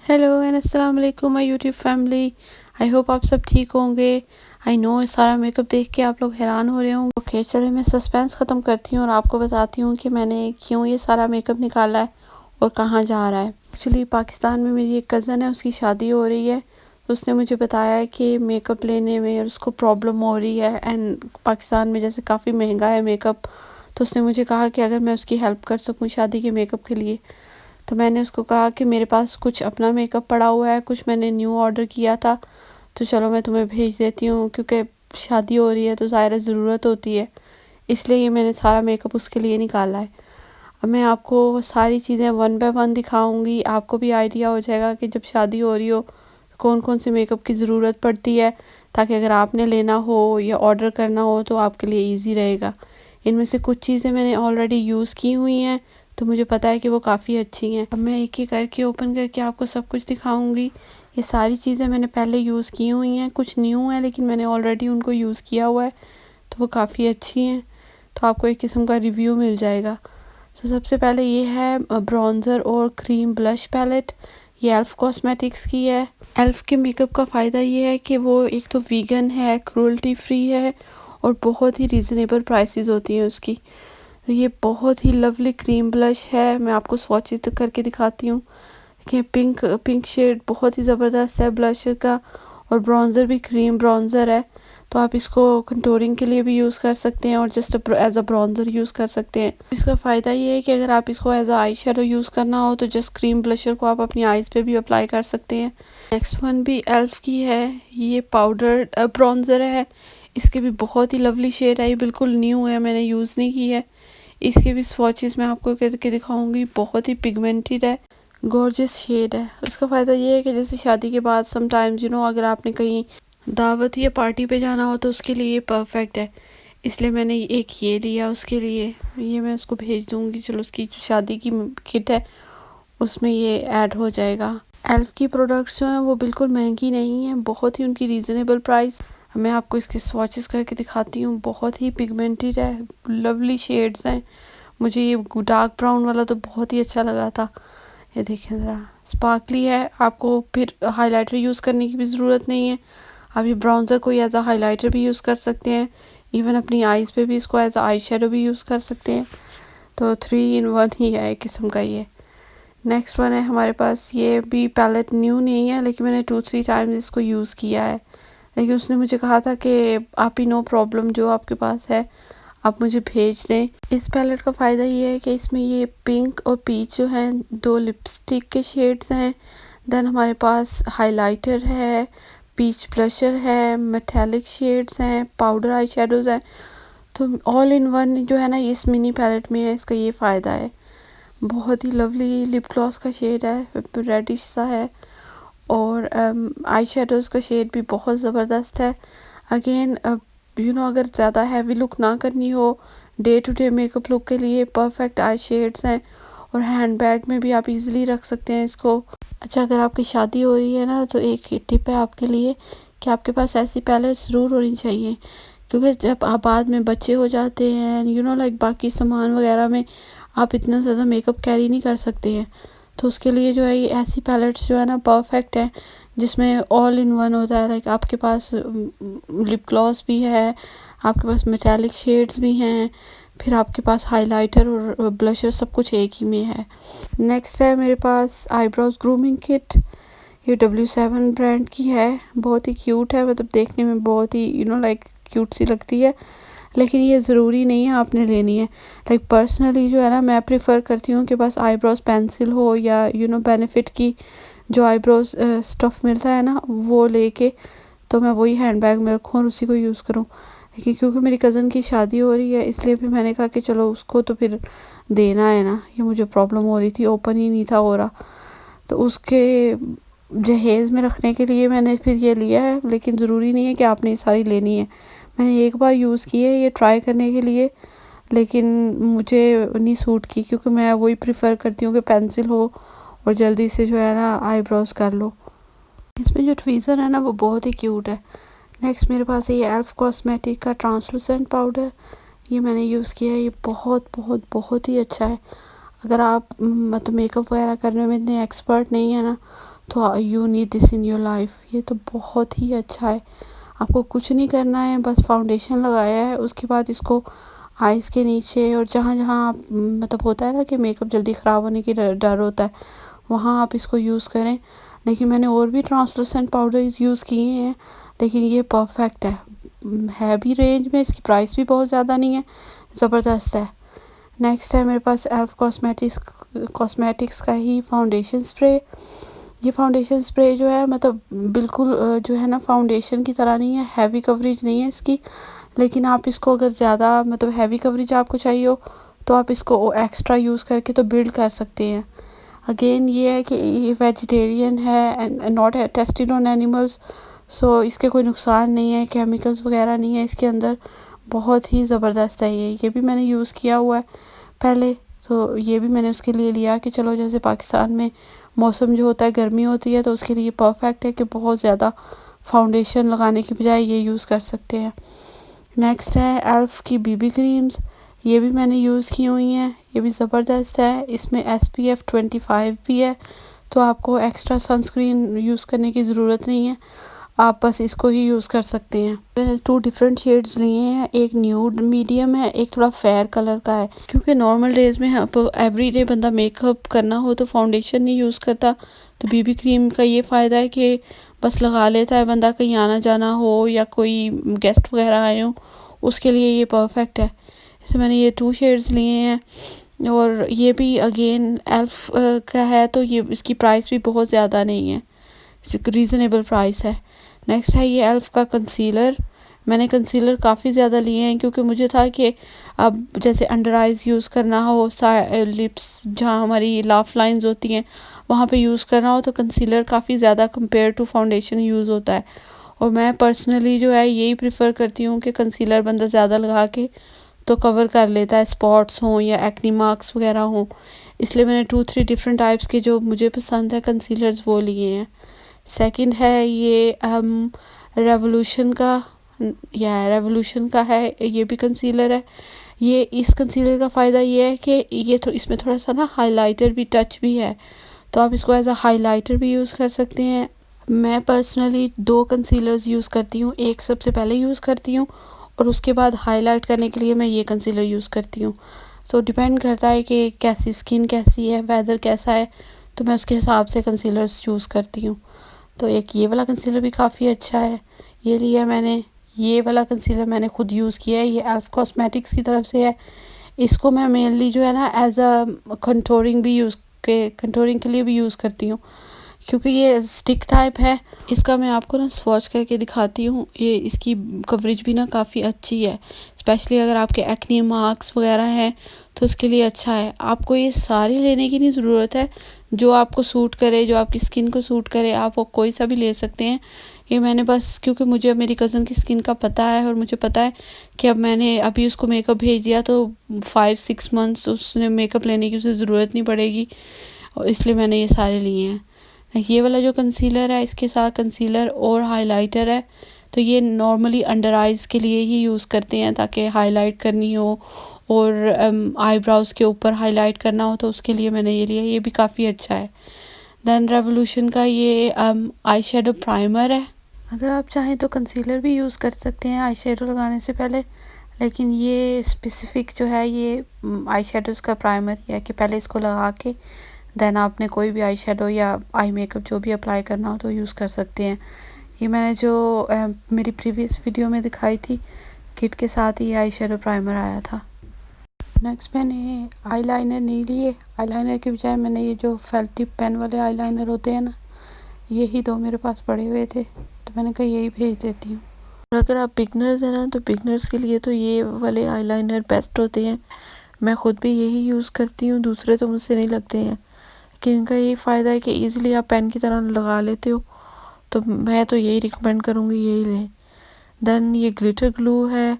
Hello and अस्सलाम वालेकुम my YouTube family. I hope आप सब ठीक होंगे। आई नो सारा मेकअप देख के आप लोग हैरान हो रहे होंगे। ओके चलिए मैं सस्पेंस ख़त्म करती हूँ और आपको बताती हूँ कि मैंने क्यों ये सारा मेकअप निकाला है और कहाँ जा रहा है। एक्चुअली पाकिस्तान में मेरी एक कज़न है, उसकी शादी हो रही है। तो उसने मुझे बताया है कि मेकअप लेने में उसको प्रॉब्लम हो रही है एंड पाकिस्तान में जैसे काफ़ी महंगा है मेकअप। तो उसने मुझे कहा कि अगर मैं उसकी हेल्प कर सकूँ शादी के मेकअप के लिए। तो मैंने उसको कहा कि मेरे पास कुछ अपना मेकअप पड़ा हुआ है, कुछ मैंने न्यू ऑर्डर किया था, तो चलो मैं तुम्हें भेज देती हूँ क्योंकि शादी हो रही है तो ज़ाहिर ज़रूरत होती है। इसलिए ये मैंने सारा मेकअप उसके लिए निकाला है। अब मैं आपको सारी चीज़ें वन बाय वन दिखाऊंगी, आपको भी आइडिया हो जाएगा कि जब शादी हो रही हो कौन कौन से मेकअप की ज़रूरत पड़ती है, ताकि अगर आपने लेना हो या ऑर्डर करना हो तो आपके लिए ईजी रहेगा। इनमें से कुछ चीज़ें मैंने ऑलरेडी यूज़ की हुई हैं तो मुझे पता है कि वो काफ़ी अच्छी हैं। अब मैं एक एक करके ओपन करके आपको सब कुछ दिखाऊंगी। ये सारी चीज़ें मैंने पहले यूज़ की हुई हैं, कुछ न्यू हैं लेकिन मैंने ऑलरेडी उनको यूज़ किया हुआ है तो वो काफ़ी अच्छी हैं। तो आपको एक किस्म का रिव्यू मिल जाएगा। तो सबसे पहले ये है ब्रॉन्ज़र और क्रीम ब्लश पैलेट। ये एल्फ कॉस्मेटिक्स की है। एल्फ के मेकअप का फ़ायदा ये है कि वो एक तो वीगन है, क्रूल्टी फ्री है और बहुत ही रीज़नेबल प्राइसेस होती हैं उसकी। तो ये बहुत ही लवली क्रीम ब्लश है। मैं आपको स्वॉचेस करके दिखाती हूँ कि पिंक शेड बहुत ही ज़बरदस्त है ब्लश का। और ब्रॉन्ज़र भी क्रीम ब्रॉन्ज़र है, तो आप इसको कंटूरिंग के लिए भी यूज़ कर सकते हैं और just as a bronzer use कर सकते हैं। इसका फ़ायदा ये है कि अगर आप इसको as a eye shadow use करना हो तो जस्ट क्रीम ब्लशर को आप अपनी आईज़ पे भी अप्लाई कर सकते हैं। नेक्स्ट वन भी एल्फ की है। ये पाउडर ब्रॉन्ज़र है। इसके भी बहुत ही लवली शेड है, ये बिल्कुल न्यू है, मैंने यूज़ नहीं की है। इसके भी स्वॉचेस मैं आपको करके दिखाऊंगी। बहुत ही पिगमेंटेड है, गॉर्जियस शेड है। उसका फ़ायदा ये है कि जैसे शादी के बाद समटाइम्स अगर आपने कहीं दावत या पार्टी पे जाना हो तो उसके लिए ये परफेक्ट है। इसलिए मैंने एक ये लिया उसके लिए। ये मैं उसको भेज दूंगी, चलो उसकी जो शादी की किट है उसमें ये ऐड हो जाएगा। एल्फ की प्रोडक्ट्स जो हैं वो बिल्कुल महंगी नहीं है, बहुत ही उनकी रीज़नेबल प्राइस। मैं आपको इसके स्वॉचेस करके दिखाती हूँ। बहुत ही पिगमेंटेड है, लवली शेड्स हैं। मुझे ये डार्क ब्राउन वाला तो बहुत ही अच्छा लगा था। ये देखें ज़रा, स्पार्कली है। आपको फिर हाइलाइटर यूज़ करने की भी ज़रूरत नहीं है। आप ये ब्राउन्ज़र को एज अ हाइलाइटर भी यूज़ कर सकते हैं। इवन अपनी आईज़ पे भी इसको एज अ आई शेडो भी यूज़ कर सकते हैं। तो 3 इन 1 ही है एक किस्म का ये। नेक्स्ट वन है हमारे पास, ये भी पैलेट न्यू नहीं है लेकिन मैंने 2-3 टाइम्स इसको यूज़ किया है। लेकिन उसने मुझे कहा था कि आप ही नो प्रॉब्लम, जो आपके पास है आप मुझे भेज दें। इस पैलेट का फ़ायदा ये है कि इसमें ये पिंक और पीच जो हैं 2 लिपस्टिक के शेड्स हैं। देन हमारे पास हाइलाइटर है, पीच ब्लशर है, मेटालिक शेड्स हैं, पाउडर आई शेडोज़ हैं। तो ऑल इन वन जो है ना इस मिनी पैलेट में है, इसका ये फ़ायदा है। बहुत ही लवली लिप ग्लॉस का शेड है, रेडिश सा है। और आई शेडोज़ का शेड भी बहुत ज़बरदस्त है। अगेन अगर ज़्यादा हैवी लुक ना करनी हो, day to day makeup look के लिए परफेक्ट आई शेड्स हैं। और हैंड बैग में भी आप इजीली रख सकते हैं इसको। अच्छा, अगर आपकी शादी हो रही है ना तो एक टिप है आपके लिए कि आपके पास ऐसी पैलेट ज़रूर होनी चाहिए, क्योंकि जब आप बाद में बच्चे हो जाते हैं लाइक बाकी सामान वगैरह में आप इतना ज़्यादा मेकअप कैरी नहीं कर सकते हैं। तो उसके लिए जो है ये ऐसी पैलेट्स जो है ना परफेक्ट है, जिसमें ऑल इन वन होता है। लाइक आपके पास लिप ग्लॉस भी है, आपके पास मेटालिक शेड्स भी हैं, फिर आपके पास हाइलाइटर और ब्लशर सब कुछ एक ही में है। नेक्स्ट है मेरे पास आईब्रोज ग्रूमिंग किट। ये W7 ब्रांड की है, बहुत ही क्यूट है, मतलब देखने में बहुत ही लाइक क्यूट सी लगती है। लेकिन ये ज़रूरी नहीं है आपने लेनी है। लाइक पर्सनली जो है ना मैं प्रेफर करती हूँ कि बस आईब्रोज पेंसिल हो या बेनिफिट की जो आईब्रोज स्टफ़ मिलता है ना वो लेके तो मैं वही हैंड बैग में रखूँ और उसी को यूज़ करूँ। लेकिन क्योंकि मेरी कज़न की शादी हो रही है इसलिए फिर मैंने कहा कि चलो उसको तो फिर देना है ना, ये मुझे प्रॉब्लम हो रही थी, ओपन ही नहीं था हो रहा। तो उसके जहेज़ में रखने के लिए मैंने फिर ये लिया है। लेकिन ज़रूरी नहीं है कि आपने ये सारी लेनी है। मैंने एक बार यूज़ की है ये ट्राई करने के लिए, लेकिन मुझे नहीं सूट की, क्योंकि मैं वही प्रेफर करती हूँ कि पेंसिल हो और जल्दी से जो है ना आईब्रोज कर लो। इसमें जो ट्वीज़र है ना वो बहुत ही क्यूट है। नेक्स्ट मेरे पास है ये एल्फ कॉस्मेटिक का ट्रांसलूसेंट पाउडर। ये मैंने यूज़ किया है, ये बहुत बहुत बहुत ही अच्छा है। अगर आप मतलब मेकअप वगैरह करने में इतने एक्सपर्ट नहीं है ना तो you need this in your life. ये तो बहुत ही अच्छा है। आपको कुछ नहीं करना है, बस फाउंडेशन लगाया है, उसके बाद इसको आइज़ के नीचे और जहाँ जहाँ आप मतलब होता है ना कि मेकअप जल्दी ख़राब होने की डर होता है, वहाँ आप इसको यूज़ करें। लेकिन मैंने और भी ट्रांसलूसेंट पाउडर यूज़ किए हैं, लेकिन ये परफेक्ट है भी रेंज में, इसकी प्राइस भी बहुत ज़्यादा नहीं है, ज़बरदस्त है। नेक्स्ट है मेरे पास एल्फ कॉस्मेटिक्स का ही फाउंडेशन स्प्रे। ये फाउंडेशन स्प्रे जो है मतलब बिल्कुल जो है ना फाउंडेशन की तरह नहीं है, हैवी कवरेज नहीं है इसकी, लेकिन आप इसको अगर ज़्यादा मतलब हैवी कवरेज आपको चाहिए हो तो आप इसको एक्स्ट्रा यूज़ करके तो बिल्ड कर सकते हैं। अगेन ये है कि ये वेजिटेरियन है and not tested on animals, so इसके कोई नुकसान नहीं है, केमिकल्स वगैरह नहीं है इसके अंदर। बहुत ही ज़बरदस्त है ये भी मैंने यूज़ किया हुआ है पहले, तो ये भी मैंने उसके लिए लिया कि चलो जैसे पाकिस्तान में मौसम जो होता है गर्मी होती है, तो उसके लिए परफेक्ट है कि बहुत ज़्यादा फाउंडेशन लगाने की बजाय ये यूज़ कर सकते हैं। नेक्स्ट है एल्फ की बीबी क्रीम्स। ये भी मैंने यूज़ की हुई हैं, ये भी ज़बरदस्त है। इसमें SPF 25 भी है, तो आपको एक्स्ट्रा सनस्क्रीन यूज़ करने की ज़रूरत नहीं है, आप बस इसको ही यूज़ कर सकते हैं। मैंने 2 डिफरेंट शेड्स लिए हैं, एक न्यूड मीडियम है, एक थोड़ा फेयर कलर का है। क्योंकि नॉर्मल डेज़ में आप एवरीडे बंदा मेकअप करना हो तो फाउंडेशन नहीं यूज़ करता, तो बीबी क्रीम का ये फ़ायदा है कि बस लगा लेता है बंदा, कहीं आना जाना हो या कोई गेस्ट वगैरह आए हों, उसके लिए ये परफेक्ट है। जैसे मैंने ये 2 शेड्स लिए हैं और ये भी अगेन एल्फ का है, तो ये इसकी प्राइस भी बहुत ज़्यादा नहीं है, रीज़नेबल प्राइस है। नेक्स्ट है ये एल्फ का कंसीलर। मैंने कंसीलर काफ़ी ज़्यादा लिए हैं क्योंकि मुझे था कि अब जैसे अंडर आइज़ यूज़ करना हो, लिप्स जहाँ हमारी लाफ लाइंस होती हैं वहाँ पे यूज़ करना हो, तो कंसीलर काफ़ी ज़्यादा कंपेयर टू फाउंडेशन यूज़ होता है। और मैं पर्सनली जो है यही प्रेफर करती हूँ कि कंसीलर बंदा ज़्यादा लगा के तो कवर कर लेता है, स्पॉट्स हों या एक्नी मार्क्स वगैरह हों। इसलिए मैंने 2-3 डिफरेंट टाइप्स के जो मुझे पसंद है कंसीलर्स वो लिए हैं। सेकंड है ये रेवोल्यूशन का है, ये भी कंसीलर है। ये इस कंसीलर का फ़ायदा ये है कि ये तो इसमें थोड़ा सा ना हाइलाइटर भी टच भी है, तो आप इसको एज अ हाइलाइटर भी यूज़ कर सकते हैं। मैं पर्सनली 2 कंसीलर्स यूज़ करती हूँ, एक सबसे पहले यूज़ करती हूँ और उसके बाद हाईलाइट करने के लिए मैं ये कंसीलर यूज़ करती हूँ। सो डिपेंड करता है कि कैसी स्किन कैसी है, वेदर कैसा है, तो मैं उसके हिसाब से कंसीलर्स चूज़ करती हूँ। तो एक ये वाला कंसीलर भी काफ़ी अच्छा है, ये लिया मैंने। ये वाला कंसीलर मैंने खुद यूज़ किया है, ये एल्फ कॉस्मेटिक्स की तरफ से है। इसको मैं मेनली जो है ना एज अ कंटूरिंग के लिए भी यूज़ करती हूँ, क्योंकि ये स्टिक टाइप है। इसका मैं आपको ना स्वॉच करके दिखाती हूँ, ये इसकी कवरेज भी ना काफ़ी अच्छी है, स्पेशली अगर आपके एक्ने मार्क्स वगैरह हैं तो उसके लिए अच्छा है। आपको ये सारी लेने की नहीं ज़रूरत है, जो आपको सूट करे, जो आपकी स्किन को सूट करे, आप वो कोई सा भी ले सकते हैं। ये मैंने बस क्योंकि मुझे मेरी कज़न की स्किन का पता है और मुझे पता है कि अब मैंने अभी उसको मेकअप भेज दिया तो 5-6 मंथ्स उसने मेकअप लेने की उसे ज़रूरत नहीं पड़ेगी, और इसलिए मैंने ये सारे लिए हैं। ये वाला जो कंसीलर है इसके साथ कंसीलर और हाइलाइटर है, तो ये नॉर्मली अंडर आइज़ के लिए ही यूज़ करते हैं ताकि हाईलाइट करनी हो और आईब्राउज़ के ऊपर हाईलाइट करना हो, तो उसके लिए मैंने ये लिया, ये भी काफ़ी अच्छा है। देन रेवोल्यूशन का ये आई शेडो प्राइमर है। अगर आप चाहें तो कंसीलर भी यूज़ कर सकते हैं आई शेडो लगाने से पहले, लेकिन ये स्पेसिफ़िक जो है ये आई शेडोज़ का प्राइमर ही है कि पहले इसको लगा के देन आपने कोई भी आई शेडो या आई मेकअप जो भी अप्लाई करना हो तो यूज़ कर सकते हैं। ये मैंने जो मेरी प्रीवियस वीडियो में दिखाई थी किट के साथ ही आई शेडो प्राइमर आया था। नेक्स्ट मैंने आईलाइनर नहीं लिए, आईलाइनर के बजाय मैंने ये जो फेल टिप पेन वाले आईलाइनर होते हैं ना, यही 2 मेरे पास पड़े हुए थे, तो मैंने कहा यही भेज देती हूँ। और अगर आप बिगनर्स हैं ना, तो बिगनर्स के लिए तो ये वाले आईलाइनर बेस्ट होते हैं। मैं ख़ुद भी यही यूज़ करती हूँ, दूसरे तो मुझसे नहीं लगते हैं, लेकिन इनका ये फ़ायदा है कि ईज़िली आप पेन की तरह लगा लेते हो, तो मैं तो यही रिकमेंड करूँगी, यही लें। देन ये ग्लिटर ग्लू है,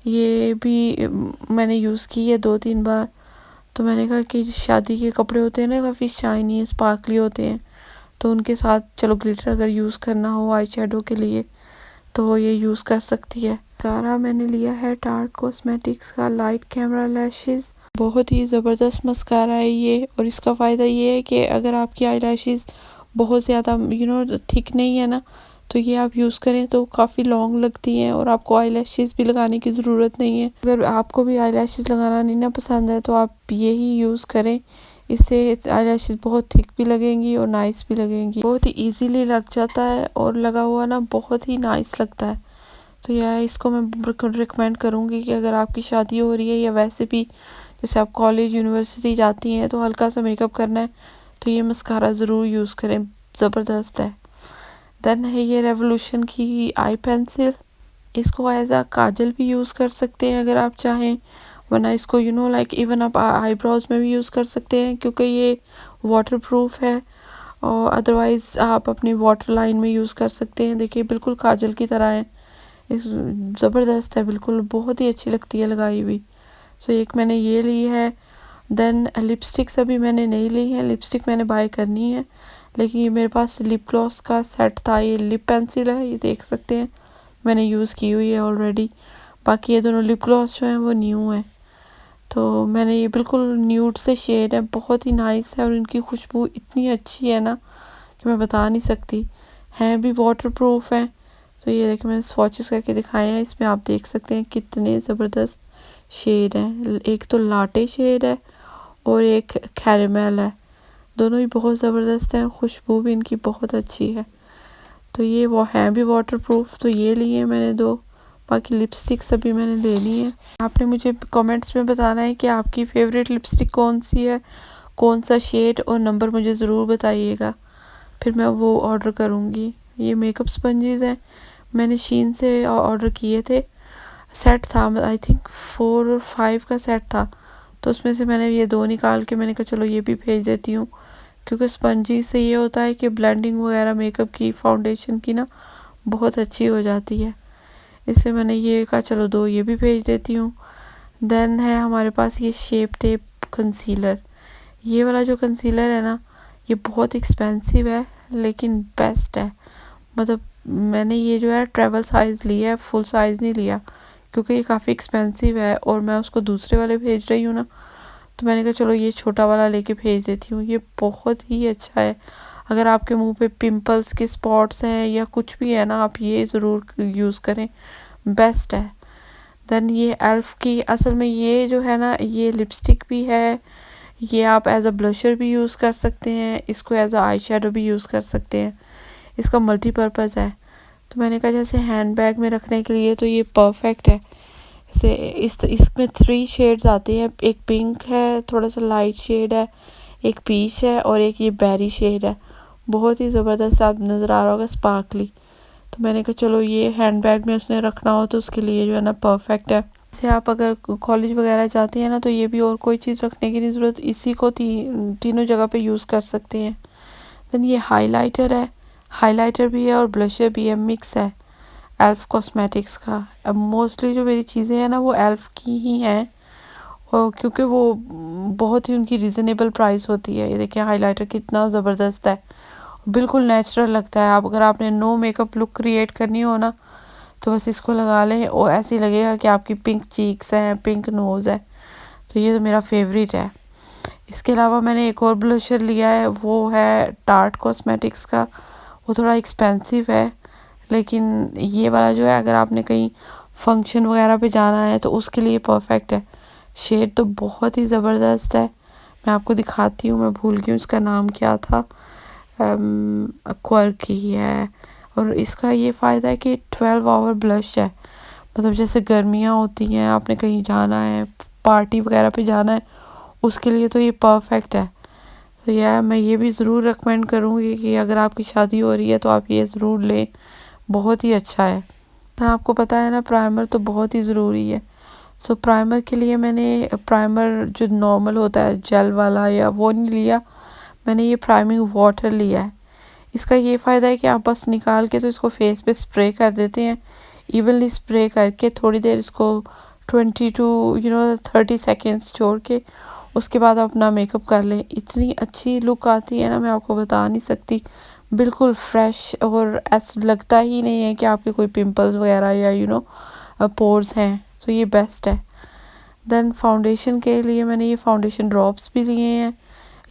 ये भी मैंने यूज़ की है 2-3 बार, तो मैंने कहा कि शादी के कपड़े होते हैं ना काफ़ी शाइनी स्पार्कली होते हैं, तो उनके साथ चलो ग्लिटर अगर यूज़ करना हो आई शेडो के लिए तो वो ये यूज़ कर सकती है। मस्कारा मैंने लिया है टार्ट कॉस्मेटिक्स का लाइट कैमरा लैशेज़, बहुत ही ज़बरदस्त मस्कारा है ये, और इसका फ़ायदा ये है कि अगर आपकी आई लैशेज़ बहुत ज़्यादा थिक नहीं है ना, तो ये आप यूज़ करें तो काफ़ी लॉन्ग लगती हैं और आपको आई लैशेज़ भी लगाने की ज़रूरत नहीं है। अगर आपको भी आई लैशेज़ लगाना नहीं ना पसंद है तो आप यही यूज़ करें, इससे आई लैशेज़ बहुत थिक भी लगेंगी और नाइस भी लगेंगी। बहुत ही ईज़िली लग जाता है और लगा हुआ ना बहुत ही नाइस लगता है। तो यह इसको मैं रिकमेंड करूँगी कि अगर आपकी शादी हो रही है या वैसे भी जैसे आप कॉलेज यूनिवर्सिटी जाती हैं तो हल्का सा मेकअप करना है तो ये मस्कारा ज़रूर यूज़ करें, ज़बरदस्त है। देन है ये रेवोल्यूशन की आई पेंसिल, इसको एज अ काजल भी यूज़ कर सकते हैं अगर आप चाहें, वरना इसको लाइक इवन आप आईब्रोज में भी यूज़ कर सकते हैं क्योंकि ये वाटर प्रूफ है। और अदरवाइज़ आप अपनी वाटर लाइन में यूज़ कर सकते हैं। देखिए बिल्कुल काजल की तरह है, इस ज़बरदस्त है, बिल्कुल बहुत ही अच्छी लगती है लगाई हुई। सो एक मैंने ये ली है। देन लिपस्टिक्स अभी मैंने नहीं ली है, लिपस्टिक मैंने बाय करनी है, लेकिन ये मेरे पास लिप ग्लॉस का सेट था। ये लिप पेंसिल है, ये देख सकते हैं मैंने यूज़ की हुई है ऑलरेडी। बाकी ये दोनों लिप ग्लॉस जो हैं वो न्यू हैं। तो मैंने ये बिल्कुल न्यूड से शेड है, बहुत ही नाइस है और इनकी खुशबू इतनी अच्छी है ना कि मैं बता नहीं सकती। हैं भी वाटर प्रूफ है। तो ये देखिए मैंने स्वॉचेस करके दिखाए हैं, इसमें आप देख सकते हैं कितने ज़बरदस्त शेड हैं। एक तो लाटे शेड है और एक कैरेमल है, दोनों ही बहुत ज़बरदस्त हैं, खुशबू भी इनकी बहुत अच्छी है। तो ये वो हैं भी वाटर प्रूफ, तो ये लिए मैंने दो। बाकी लिपस्टिक्स अभी मैंने लेनी है। आपने मुझे कमेंट्स में बताना है कि आपकी फ़ेवरेट लिपस्टिक कौन सी है, कौन सा शेड और नंबर मुझे ज़रूर बताइएगा, फिर मैं वो ऑर्डर करूँगी। ये मेकअप स्पंजेस हैं, मैंने शीन से ऑर्डर किए थे। सेट था, आई थिंक 4 और 5 का सेट था, तो उसमें से मैंने ये 2 निकाल के मैंने कहा चलो ये भी भेज देती हूँ, क्योंकि स्पंजी से ये होता है कि ब्लेंडिंग वगैरह मेकअप की, फाउंडेशन की ना बहुत अच्छी हो जाती है। इससे मैंने ये कहा चलो 2 ये भी भेज देती हूँ। देन है हमारे पास ये शेप टेप कंसीलर। ये वाला जो कंसीलर है ना, ये बहुत एक्सपेंसिव है लेकिन बेस्ट है। मतलब मैंने ये जो है ट्रैवल साइज़ लिया है, फुल साइज़ नहीं लिया, क्योंकि ये काफ़ी एक्सपेंसिव है और मैं उसको दूसरे वाले भेज रही हूँ ना, तो मैंने कहा चलो ये छोटा वाला लेके भेज देती हूँ। ये बहुत ही अच्छा है, अगर आपके मुंह पे पिंपल्स के स्पॉट्स हैं या कुछ भी है ना, आप ये ज़रूर यूज़ करें, बेस्ट है। देन ये एल्फ की, असल में ये जो है ना ये लिपस्टिक भी है, ये आप एज अ ब्लशर भी यूज़ कर सकते हैं, इसको एज अ आई शेडो भी यूज़ कर सकते हैं, इसका मल्टीपर्पज़ है। तो मैंने कहा जैसे हैंड बैग में रखने के लिए तो ये परफेक्ट है। इसे इसमें 3 शेड्स आती हैं, एक पिंक है, थोड़ा सा लाइट शेड है, एक पीच है और एक ये बेरी शेड है। बहुत ही ज़बरदस्त आप नज़र आ रहा होगा, स्पार्कली। तो मैंने कहा चलो ये हैंड बैग में उसने रखना हो तो उसके लिए जो है ना परफेक्ट है। जैसे आप अगर कॉलेज वगैरह जाते हैं ना तो ये भी और कोई चीज़ रखने की नहीं ज़रूरत, इसी को तीनों जगह पे यूज़ कर सकते हैं। देन ये हाइलाइटर है, हाइलाइटर भी है और ब्लशर भी है, मिक्स है एल्फ कॉस्मेटिक्स का। अब मोस्टली जो मेरी चीज़ें हैं ना वो एल्फ की ही हैं, और क्योंकि वो बहुत ही उनकी रीज़नेबल प्राइस होती है। ये देखिए हाइलाइटर कितना ज़बरदस्त है, बिल्कुल नेचुरल लगता है। आप अगर आपने नो मेकअप लुक क्रिएट करनी हो ना तो बस इसको लगा लें और ऐसे ही लगेगा कि आपकी पिंक चीक्स हैं, पिंक नोज़ है। तो ये तो मेरा फेवरेट है। इसके अलावा मैंने एक और ब्लशर लिया है, वो है टार्ट कॉस्मेटिक्स का। वो थोड़ा एक्सपेंसिव है, लेकिन ये वाला जो है अगर आपने कहीं फंक्शन वगैरह पे जाना है तो उसके लिए परफेक्ट है। शेड तो बहुत ही ज़बरदस्त है, मैं आपको दिखाती हूँ, मैं भूल गई हूँ इसका नाम क्या था। क्वर्की है, और इसका ये फ़ायदा है कि 12 आवर ब्लश है। मतलब जैसे गर्मियाँ होती हैं, आपने कहीं जाना है, पार्टी वगैरह पे जाना है, उसके लिए तो ये परफेक्ट है। तो यह मैं ये भी ज़रूर रिकमेंड करूँगी कि अगर आपकी शादी हो रही है तो आप ये ज़रूर लें, बहुत ही अच्छा है। तो आपको पता है ना प्राइमर तो बहुत ही ज़रूरी है। सो प्राइमर के लिए मैंने प्राइमर जो नॉर्मल होता है जेल वाला या वो नहीं लिया, मैंने ये प्राइमिंग वाटर लिया है। इसका ये फ़ायदा है कि आप बस निकाल के तो इसको फेस पे स्प्रे कर देते हैं, इवनली स्प्रे करके थोड़ी देर इसको 20 टू 30 सेकेंड्स छोड़ के उसके बाद आप अपना मेकअप कर लें। इतनी अच्छी लुक आती है ना, मैं आपको बता नहीं सकती, बिल्कुल फ्रेश, और ऐसा लगता ही नहीं है कि आपके कोई पिंपल्स वगैरह या पोर्स हैं। तो ये बेस्ट है। देन फाउंडेशन के लिए मैंने ये फाउंडेशन ड्रॉप्स भी लिए हैं,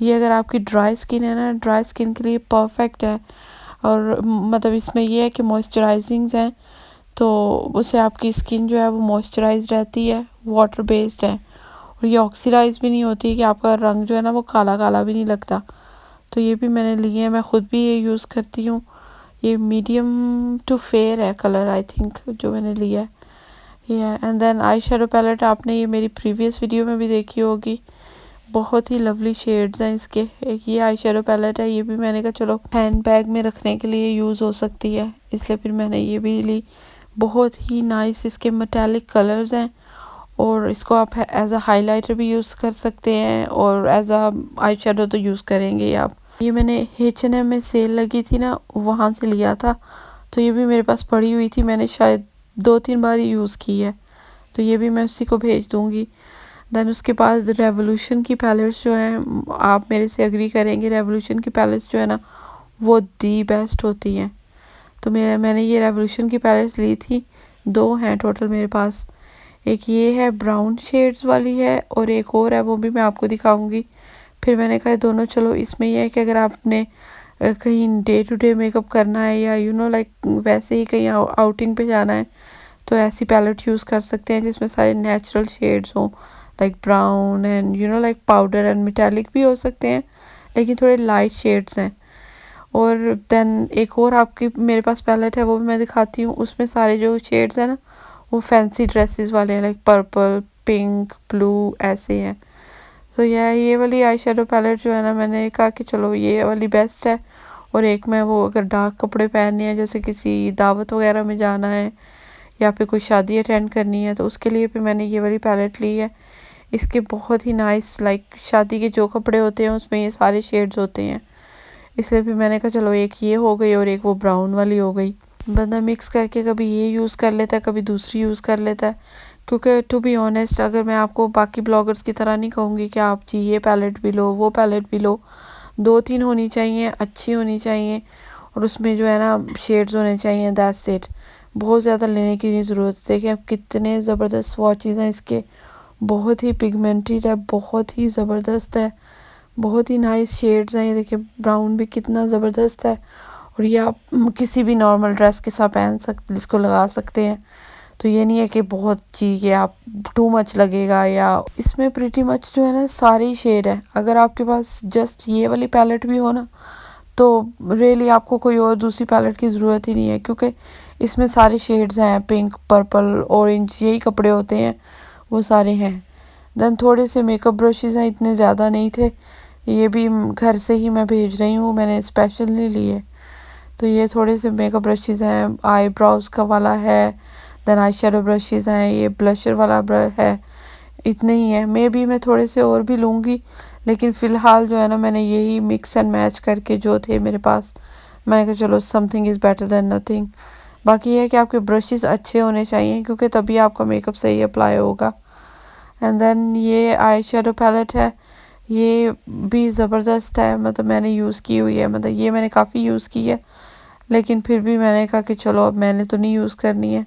ये अगर आपकी ड्राई स्किन है ना, ड्राई स्किन के लिए परफेक्ट है। और मतलब इसमें ये है कि मॉइस्चराइजिंग्स हैं, तो उससे आपकी स्किन जो है वो मॉइस्चराइज रहती है, वाटर बेस्ड है, और ये ऑक्सीडाइज भी नहीं होती कि आपका रंग जो है ना वो काला काला भी नहीं लगता। तो ये भी मैंने लिए हैं, मैं ख़ुद भी ये यूज़ करती हूँ। ये मीडियम टू फेयर है कलर, आई थिंक, जो मैंने लिया है ये। And then eye shadow palette, आपने ये मेरी प्रीवियस वीडियो में भी देखी होगी। बहुत ही लवली शेड्स हैं इसके। एक ये आई शेडो पैलेट है, ये भी मैंने कहा चलो हैंड बैग में रखने के लिए यूज़ हो सकती है, इसलिए फिर मैंने ये भी ली। बहुत ही नाइस इसके मेटालिक कलर्स हैं, और इसको आप एज अ हाइलाइटर भी यूज़ कर सकते हैं, और एज अ आई शेडो तो यूज़ करेंगे ही आप। ये मैंने H&M में सेल लगी थी ना, वहाँ से लिया था। तो ये भी मेरे पास पड़ी हुई थी, मैंने शायद 2-3 बार ही यूज़ की है, तो ये भी मैं उसी को भेज दूँगी। देन उसके बाद रेवोल्यूशन की पैलेट्स जो हैं, आप मेरे से एग्री करेंगे, रेवोल्यूशन की पैलेट्स जो है ना वो दी बेस्ट होती हैं। तो मैंने ये रेवोल्यूशन की पैलेट्स ली थी, 2 हैं टोटल मेरे पास। एक ये है ब्राउन शेड्स वाली है, और एक और है, वो भी मैं आपको दिखाऊंगी। फिर मैंने कहा दोनों चलो, इसमें यह है कि अगर आपने कहीं डे टू डे मेकअप करना है, या लाइक वैसे ही कहीं आउटिंग पे जाना है, तो ऐसी पैलेट यूज़ कर सकते हैं जिसमें सारे नेचुरल शेड्स हों, like brown and like powder and metallic भी हो सकते हैं, लेकिन थोड़े लाइट शेड्स हैं। और देन एक और आपकी मेरे पास पैलेट है, वो भी मैं दिखाती हूँ। उसमें सारे जो शेड्स हैं ना वो फैंसी ड्रेसेस वाले हैं, लाइक पर्पल, पिंक, ब्लू, ऐसे हैं। तो ये वाली आई शेडो पैलेट जो है ना, मैंने कहा कि चलो ये वाली बेस्ट है। और एक मैं वो अगर डार्क कपड़े पहनने हैं, जैसे किसी दावत वगैरह में जाना है, या फिर कोई शादी अटेंड करनी है, तो उसके लिए भी मैंने ये वाली पैलेट ली है। इसके बहुत ही नाइस, लाइक शादी के जो कपड़े होते हैं उसमें ये सारे शेड्स होते हैं, इसलिए भी मैंने कहा चलो एक ये हो गई और एक वो ब्राउन वाली हो गई। बंदा मिक्स करके कभी ये यूज़ कर लेता है, कभी दूसरी यूज़ कर लेता है। क्योंकि टू बी ऑनेस्ट, अगर मैं आपको बाकी ब्लॉगर्स की तरह नहीं कहूँगी कि आप जी ये पैलेट भी लो, वो पैलेट भी लो, 2-3 होनी चाहिए, अच्छी होनी चाहिए, और उसमें जो है ना शेड्स होने चाहिए, दैट्स इट। बहुत ज़्यादा लेने की नहीं ज़रूरत है। देखिए अब कितने ज़बरदस्त स्वॉचेज़ हैं इसके, बहुत ही पिगमेंटेड है, बहुत ही ज़बरदस्त है, बहुत ही नाइस शेड्स हैं। ये देखिए ब्राउन भी कितना ज़बरदस्त है, और ये आप किसी भी नॉर्मल ड्रेस के साथ पहन सकते, इसको लगा सकते हैं। तो ये नहीं है कि बहुत चाहिए आप, टू मच लगेगा, या इसमें प्रीटी मच जो है ना सारे ही शेड है। अगर आपके पास जस्ट ये वाली पैलेट भी हो ना, तो रियली आपको कोई और दूसरी पैलेट की ज़रूरत ही नहीं है, क्योंकि इसमें सारे शेड्स हैं, पिंक, पर्पल, ऑरेंज, यही कपड़े होते हैं, वो सारे हैं। देन थोड़े से मेकअप ब्रशेज़ हैं, इतने ज़्यादा नहीं थे, ये भी घर से ही मैं भेज रही हूँ, मैंने स्पेशल नहीं लिए। तो ये थोड़े से मेकअप ब्रशेज़ हैं, आई ब्राउज का वाला है, देन आई शेडो ब्रशेज़ हैं, ये ब्लशर वाला ब्रश है, इतने ही है। मे बी मैं थोड़े से और भी लूँगी, लेकिन फ़िलहाल जो है ना मैंने यही मिक्स एंड मैच करके जो थे मेरे पास, मैंने कहा चलो something is better than nothing. बाकी ये है कि आपके ब्रशेज़ अच्छे होने चाहिए, क्योंकि तभी आपका मेकअप सही अप्लाई होगा। एंड देन ये आई शेडो पैलेट है, ये भी ज़बरदस्त है, मतलब मैंने यूज़ की हुई है, मतलब ये मैंने काफ़ी यूज़ की है, लेकिन फिर भी मैंने कहा कि चलो अब मैंने तो नहीं यूज़ करनी है,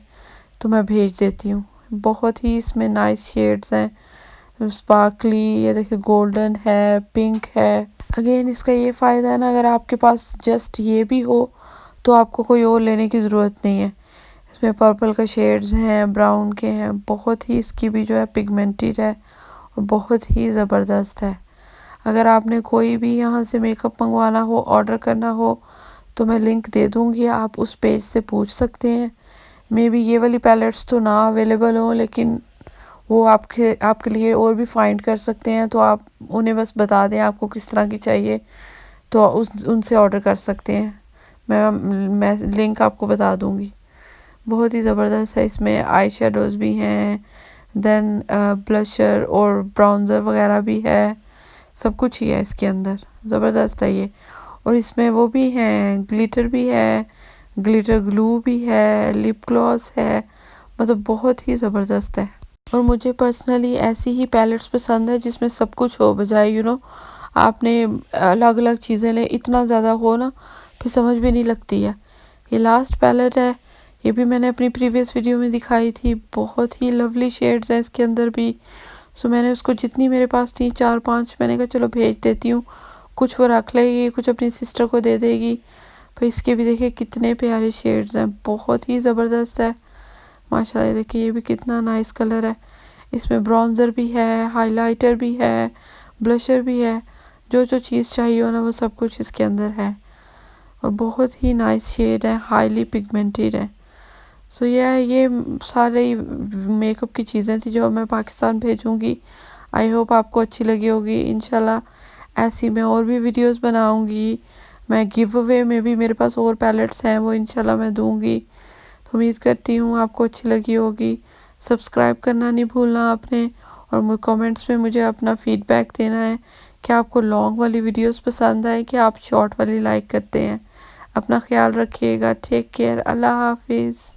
तो मैं भेज देती हूँ। बहुत ही इसमें नाइस शेड्स हैं, स्पार्कली, ये देखिए गोल्डन है, पिंक है। अगेन इसका ये फ़ायदा है ना, अगर आपके पास जस्ट ये भी हो तो आपको कोई और लेने की ज़रूरत नहीं है। इसमें पर्पल का शेड्स हैं, ब्राउन के हैं, बहुत ही इसकी भी जो है पिगमेंटेड है, और बहुत ही ज़बरदस्त है। अगर आपने कोई भी यहाँ से मेकअप मंगवाना हो, ऑर्डर करना हो, तो मैं लिंक दे दूँगी, आप उस पेज से पूछ सकते हैं। मे बी ये वाली पैलेट्स तो ना अवेलेबल हो, लेकिन वो आपके लिए और भी फाइंड कर सकते हैं, तो आप उन्हें बस बता दें आपको किस तरह की चाहिए, तो उनसे ऑर्डर कर सकते हैं। मैं लिंक आपको बता दूँगी। बहुत ही ज़बरदस्त है, इसमें आई शेडोज़ भी हैं, देन ब्लशर और ब्राउज़र वगैरह भी है, सब कुछ ही है इसके अंदर, ज़बरदस्त है ये। और इसमें वो भी हैं, ग्लिटर भी है, ग्लिटर ग्लू भी है, लिप ग्लॉस है, मतलब बहुत ही ज़बरदस्त है। और मुझे पर्सनली ऐसी ही पैलेट्स पसंद है जिसमें सब कुछ हो, बजाय आपने अलग अलग चीज़ें लें, इतना ज़्यादा हो ना फिर समझ भी नहीं लगती है। ये लास्ट पैलेट है, ये भी मैंने अपनी प्रीवियस वीडियो में दिखाई थी, बहुत ही लवली शेड्स हैं इसके अंदर भी। सो मैंने उसको जितनी मेरे पास थी 4-5, मैंने कहा चलो भेज देती हूँ, कुछ वो रख लेगी, कुछ अपनी सिस्टर को दे देगी। भाई इसके भी देखिए कितने प्यारे शेड्स हैं, बहुत ही ज़बरदस्त है माशाल्लाह। देखिए ये भी कितना नाइस कलर है। इसमें ब्राउज़र भी है, हाइलाइटर भी है, ब्लशर भी है। जो जो चीज़ चाहिए हो ना वो सब कुछ इसके अंदर है और बहुत ही नाइस शेड है, हाईली पिगमेंटेड है। सो ये सारे मेकअप की चीज़ें थी जो मैं पाकिस्तान भेजूँगी। आई होप आपको अच्छी लगी होगी। इंशाल्लाह ऐसी मैं और भी वीडियोस बनाऊँगी। मैं गिव अवे में भी मेरे पास और पैलेट्स हैं, वो इंशाल्लाह मैं दूँगी। तो उम्मीद करती हूँ आपको अच्छी लगी होगी। सब्सक्राइब करना नहीं भूलना आपने और मुझे कमेंट्स में मुझे अपना फीडबैक देना है कि आपको लॉन्ग वाली वीडियोस पसंद आए कि आप शॉर्ट वाली लाइक करते हैं। अपना ख्याल रखिएगा। Take care. अल्लाह हाफिज़।